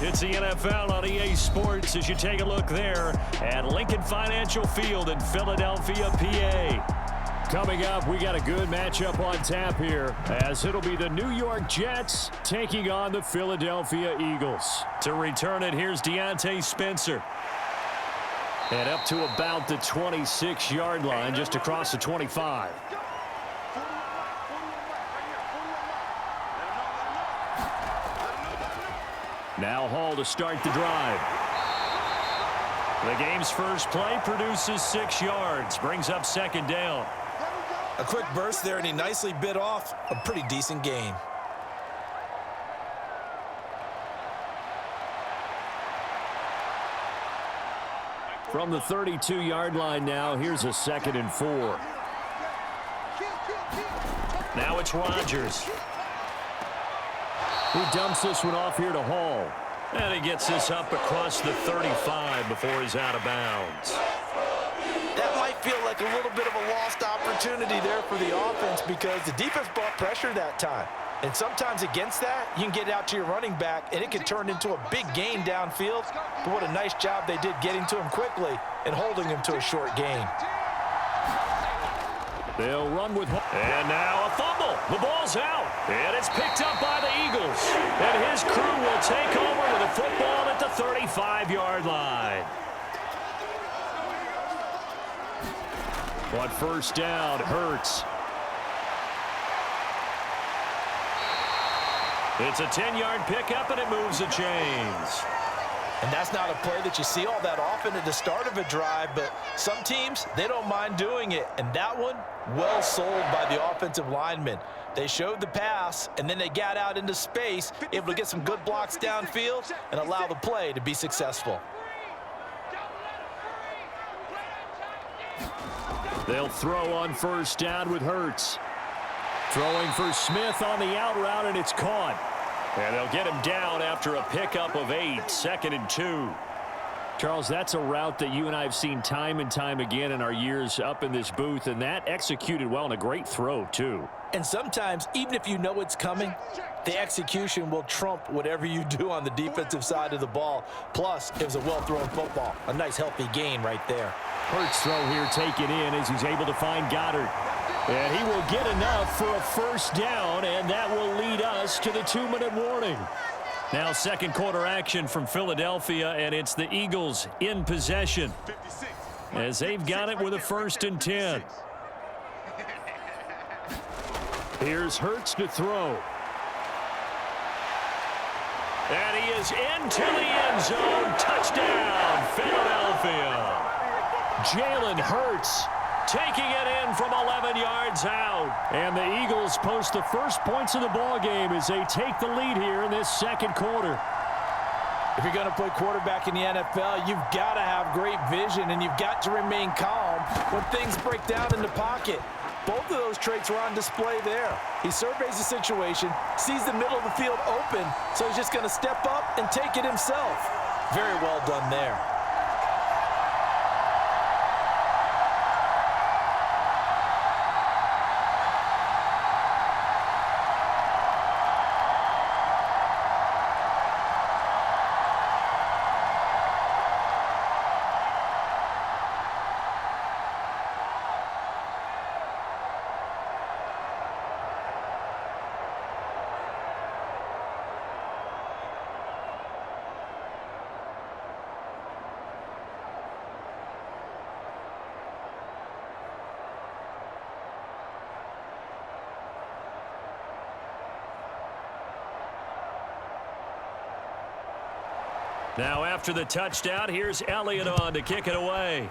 It's the NFL on EA Sports as you take a look there at Lincoln Financial Field in Philadelphia, PA. Coming up, we got a good matchup on tap here as it'll be the New York Jets taking on the Philadelphia Eagles. To return it, here's Deontay Spencer. And up to about the 26-yard line, just across the 25. Now Hall to start the drive. The game's first play produces 6 yards, brings up second down. A quick burst there, and he nicely bit off a pretty decent gain. From the 32-yard line now, here's a 2nd and 4. Now it's Rodgers. He dumps this one off here to Hall. And he gets this up across the 35 before he's out of bounds. That might feel like a little bit of a lost opportunity there for the offense because the defense brought pressure that time. And sometimes against that, you can get out to your running back, and it can turn into a big gain downfield. But what a nice job they did getting to him quickly and holding him to a short gain. They'll run with... And now a fumble. The ball's out. And it's picked up by the Eagles. And his crew will take over with the football at the 35-yard line. On first down, Hurts. It's a 10-yard pickup, and it moves the chains. And that's not a play that you see all that often at the start of a drive, but some teams, they don't mind doing it. And that one, well sold by the offensive linemen. They showed the pass, and then they got out into space, able to get some good blocks downfield and allow the play to be successful. They'll throw on first down with Hurts. Throwing for Smith on the out route, and it's caught. And they'll get him down after a pickup of 8, 2nd and 2. Charles, that's a route that you and I have seen time and time again in our years up in this booth, and that executed well and a great throw, too. And sometimes, even if you know it's coming, the execution will trump whatever you do on the defensive side of the ball. Plus, it was a well-thrown football. A nice, healthy gain right there. Hurts throw here taken in as he's able to find Goddard. And he will get enough for a first down, and that will lead us to the 2-minute warning. Now second quarter action from Philadelphia, and it's the Eagles in possession as they've got it with a 1st and 10. Here's Hurts to throw. And he is into the end zone. Touchdown, Philadelphia. Jalen Hurts taking it in from 11 yards out. And the Eagles post the first points of the ball game as they take the lead here in this second quarter. If you're going to play quarterback in the NFL, you've got to have great vision, and you've got to remain calm when things break down in the pocket. Both of those traits were on display there. He surveys the situation, sees the middle of the field open, so he's just going to step up and take it himself. Very well done there. Now after the touchdown, here's Elliott on to kick it away.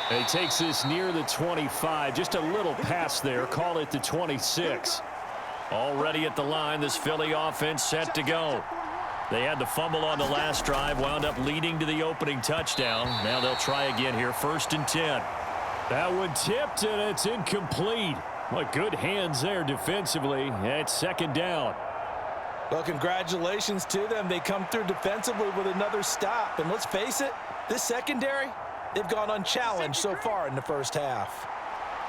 He takes this near the 25. Just a little pass there. Call it the 26. Already at the line, this Philly offense set to go. They had the fumble on the last drive, wound up leading to the opening touchdown. Now they'll try again here, 1st and 10. That one tipped, and it's incomplete. What good hands there defensively. It's 2nd down. Well, congratulations to them. They come through defensively with another stop. And let's face it, this secondary, they've gone unchallenged so far in the first half.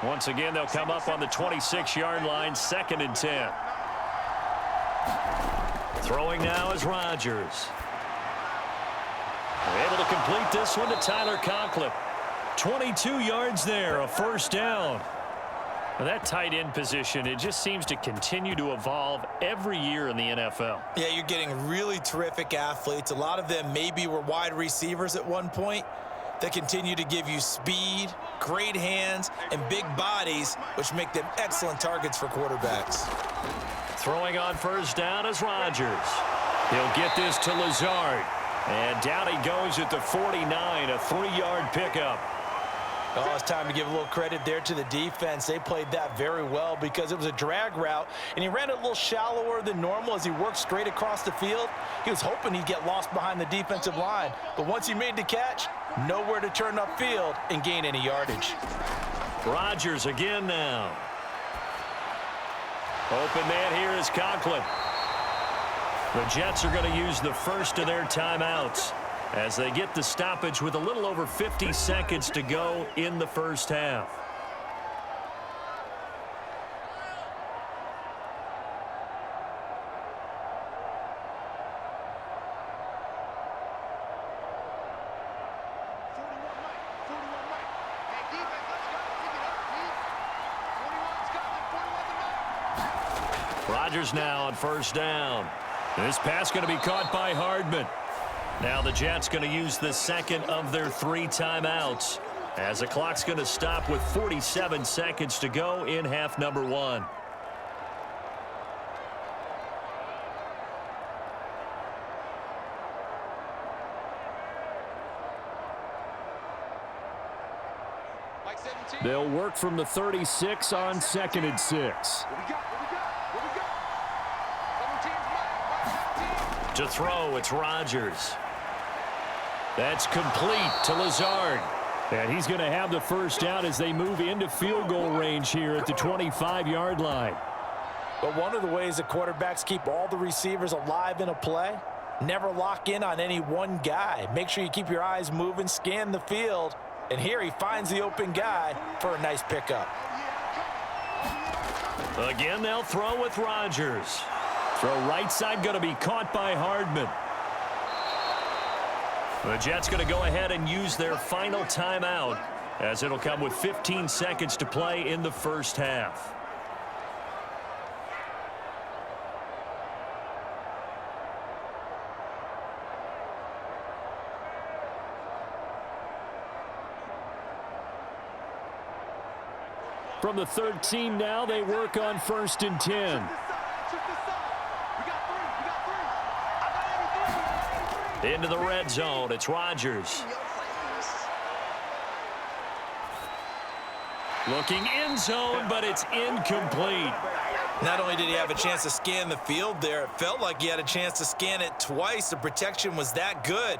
Once again, they'll come up on the 26-yard line, 2nd and 10. Throwing now is Rodgers. Able to complete this one to Tyler Conklin. 22 yards there, a first down. Well, that tight end position, it just seems to continue to evolve every year in the NFL. Yeah, you're getting really terrific athletes. A lot of them maybe were wide receivers at one point that continue to give you speed, great hands, and big bodies, which make them excellent targets for quarterbacks. Throwing on first down is Rodgers. He'll get this to Lazard. And down he goes at the 49, a 3-yard pickup. Oh, it's time to give a little credit there to the defense. They played that very well because it was a drag route, and he ran it a little shallower than normal as he worked straight across the field. He was hoping he'd get lost behind the defensive line, but once he made the catch, nowhere to turn upfield and gain any yardage. Rodgers again now. Open man here is Conklin. The Jets are going to use the first of their timeouts as they get the stoppage with a little over 50 seconds to go in the first half. Rodgers now on first down. This pass going to be caught by Hardman. Now the Jets going to use the second of their 3 timeouts as the clock's going to stop with 47 seconds to go in half number 1. They'll work from the 36 on 2nd and 6. To throw, it's Rodgers. That's complete to Lazard. And he's going to have the first down as they move into field goal range here at the 25-yard line. But one of the ways that quarterbacks keep all the receivers alive in a play, never lock in on any one guy. Make sure you keep your eyes moving, scan the field, and here he finds the open guy for a nice pickup. Again, they'll throw with Rodgers. Throw right side going to be caught by Hardman. The Jets going to go ahead and use their final timeout as it'll come with 15 seconds to play in the first half. From the 13 now, they work on 1st and 10. Into the red zone, it's Rodgers. Looking end zone, but it's incomplete. Not only did he have a chance to scan the field there, it felt like he had a chance to scan it twice. The protection was that good.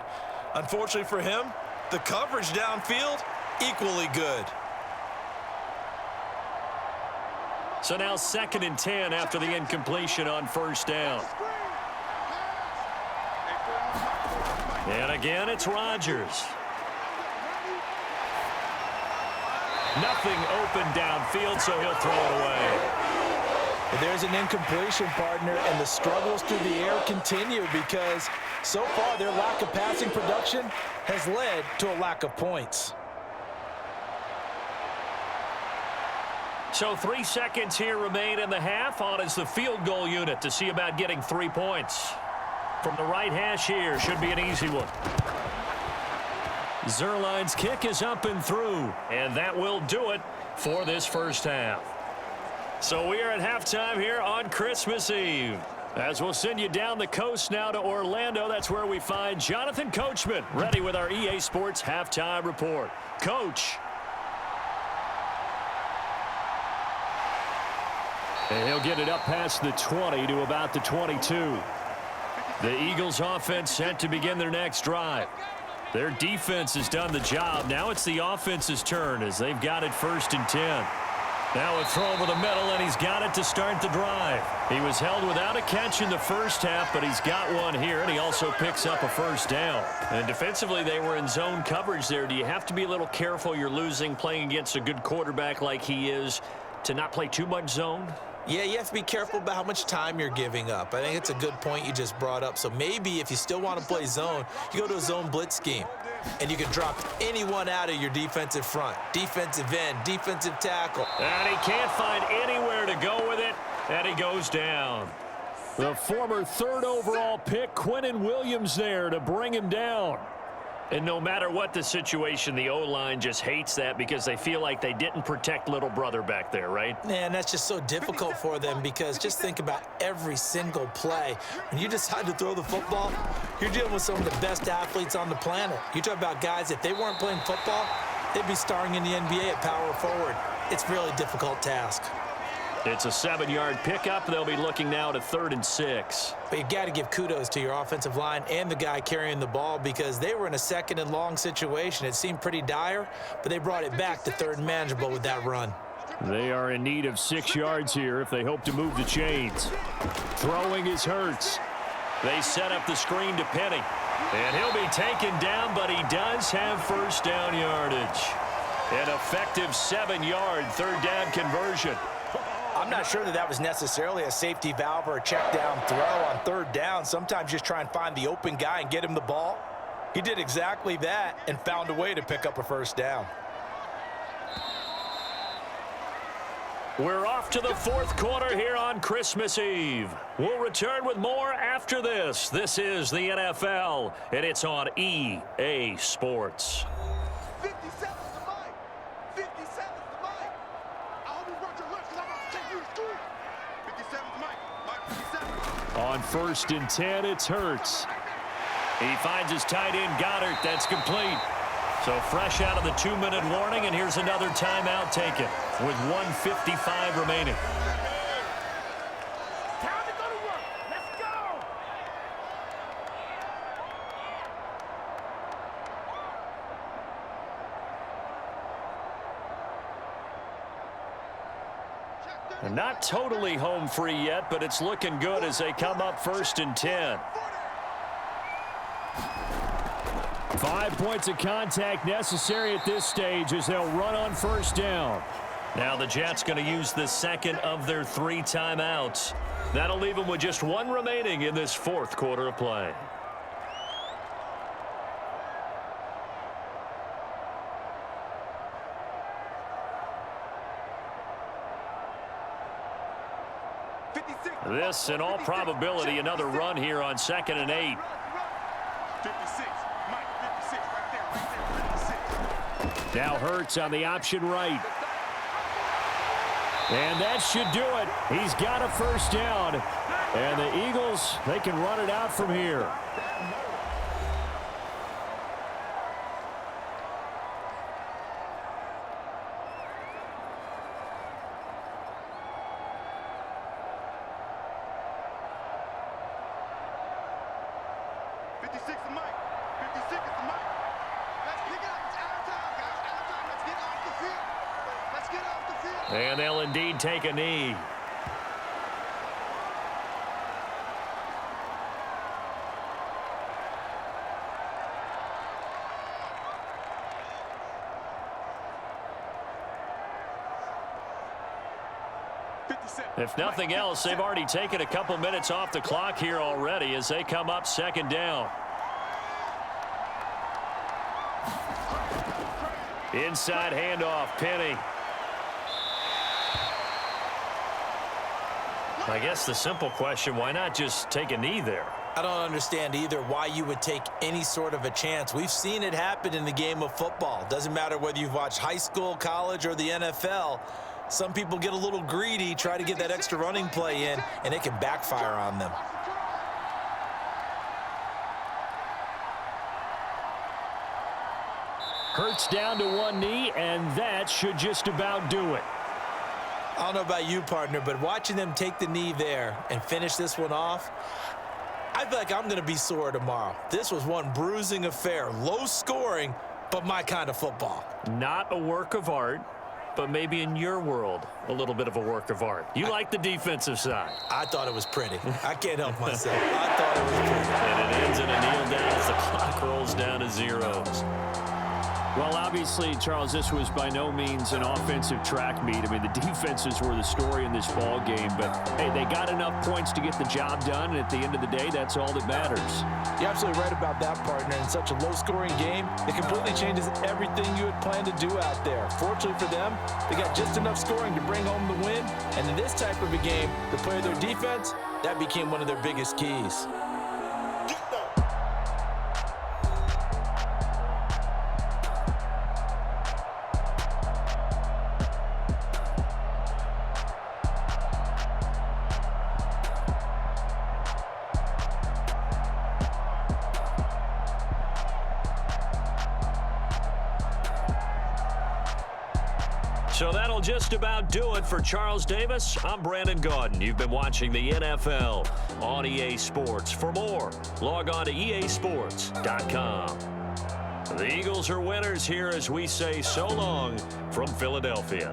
Unfortunately for him, the coverage downfield, equally good. So now 2nd and 10 after the incompletion on first down. And again, it's Rodgers. Nothing open downfield, so he'll throw it away. There's an incompletion, partner, and the struggles through the air continue because so far their lack of passing production has led to a lack of points. So 3 seconds here remain in the half. On is the field goal unit to see about getting 3 points. From the right hash here, should be an easy one. Zerline's kick is up and through, and that will do it for this first half. So we are at halftime here on Christmas Eve. As we'll send you down the coast now to Orlando, that's where we find Jonathan Coachman ready with our EA Sports halftime report. Coach. And he'll get it up past the 20 to about the 22. The Eagles offense set to begin their next drive. Their defense has done the job. Now it's the offense's turn as they've got it 1st and 10. Now a throw over the middle, and he's got it to start the drive. He was held without a catch in the first half, but he's got one here, and he also picks up a first down. And defensively, they were in zone coverage there. Do you have to be a little careful? You're losing, playing against a good quarterback like he is, to not play too much zone? Yeah, you have to be careful about how much time you're giving up. I think it's a good point you just brought up. So maybe if you still want to play zone, you go to a zone blitz scheme. And you can drop anyone out of your defensive front. Defensive end, defensive tackle. And he can't find anywhere to go with it, and he goes down. The former third overall pick, Quinnen Williams, there to bring him down. And no matter what the situation, the O-line just hates that because they feel like they didn't protect little brother back there, right? Man, that's just so difficult for them because just think about every single play. When you decide to throw the football, you're dealing with some of the best athletes on the planet. You talk about guys, if they weren't playing football, they'd be starring in the NBA at power forward. It's a really difficult task. It's a 7-yard pickup. They'll be looking now to 3rd and 6. But you've got to give kudos to your offensive line and the guy carrying the ball because they were in a 2nd and long situation. It seemed pretty dire, but they brought it back to 3rd and manageable with that run. They are in need of 6 yards here if they hope to move the chains. Throwing is Hurts. They set up the screen to Penny. And he'll be taken down, but he does have first down yardage. An effective 7-yard 3rd down conversion. I'm not sure that was necessarily a safety valve or a check down throw on 3rd down. Sometimes just try and find the open guy and get him the ball. He did exactly that and found a way to pick up a first down. We're off to the 4th quarter here on Christmas Eve. We'll return with more after this. This is the NFL, and it's on EA Sports. On 1st and 10, it's Hurts. He finds his tight end, Goddard. That's complete. So fresh out of the 2-minute warning, and here's another timeout taken with 1:55 remaining. Time to go to work. Let's go. And not totally home free yet, but it's looking good as they come up 1st and 10. 5 points of contact necessary at this stage as they'll run on 1st down. Now the Jets going to use the 2nd of their 3 timeouts. That'll leave them with just 1 remaining in this 4th quarter of play. This, in all probability, another run here on 2nd and 8. 56. Mike, 56 right there. 56. Now Hurts on the option right. And that should do it. He's got a first down. And the Eagles, they can run it out from here. And they'll indeed take a knee. If nothing else, they've already taken a couple minutes off the clock here already as they come up 2nd down. Inside handoff, Penny. I guess the simple question, why not just take a knee there? I don't understand either why you would take any sort of a chance. We've seen it happen in the game of football. Doesn't matter whether you've watched high school, college, or the NFL. Some people get a little greedy, try to get that extra running play in, and it can backfire on them. Hurts down to 1 knee, and that should just about do it. I don't know about you, partner, but watching them take the knee there and finish this one off, I feel like I'm going to be sore tomorrow. This was one bruising affair. Low scoring, but my kind of football. Not a work of art. but maybe in your world, a little bit of a work of art. You like the defensive side. I thought it was pretty. I can't help myself. I thought it was pretty. And it ends in a kneel down as the clock rolls down to zeros. Well, obviously, Charles, this was by no means an offensive track meet. I mean, the defenses were the story in this ball game, but, hey, they got enough points to get the job done, and at the end of the day, that's all that matters. You're absolutely right about that, partner. In such a low-scoring game, it completely changes everything you had planned to do out there. Fortunately for them, they got just enough scoring to bring home the win, and in this type of a game, to play their defense, that became one of their biggest keys. So that'll just about do it for Charles Davis. I'm Brandon Gaudin. You've been watching the NFL on EA Sports. For more, log on to easports.com. The Eagles are winners here as we say so long from Philadelphia.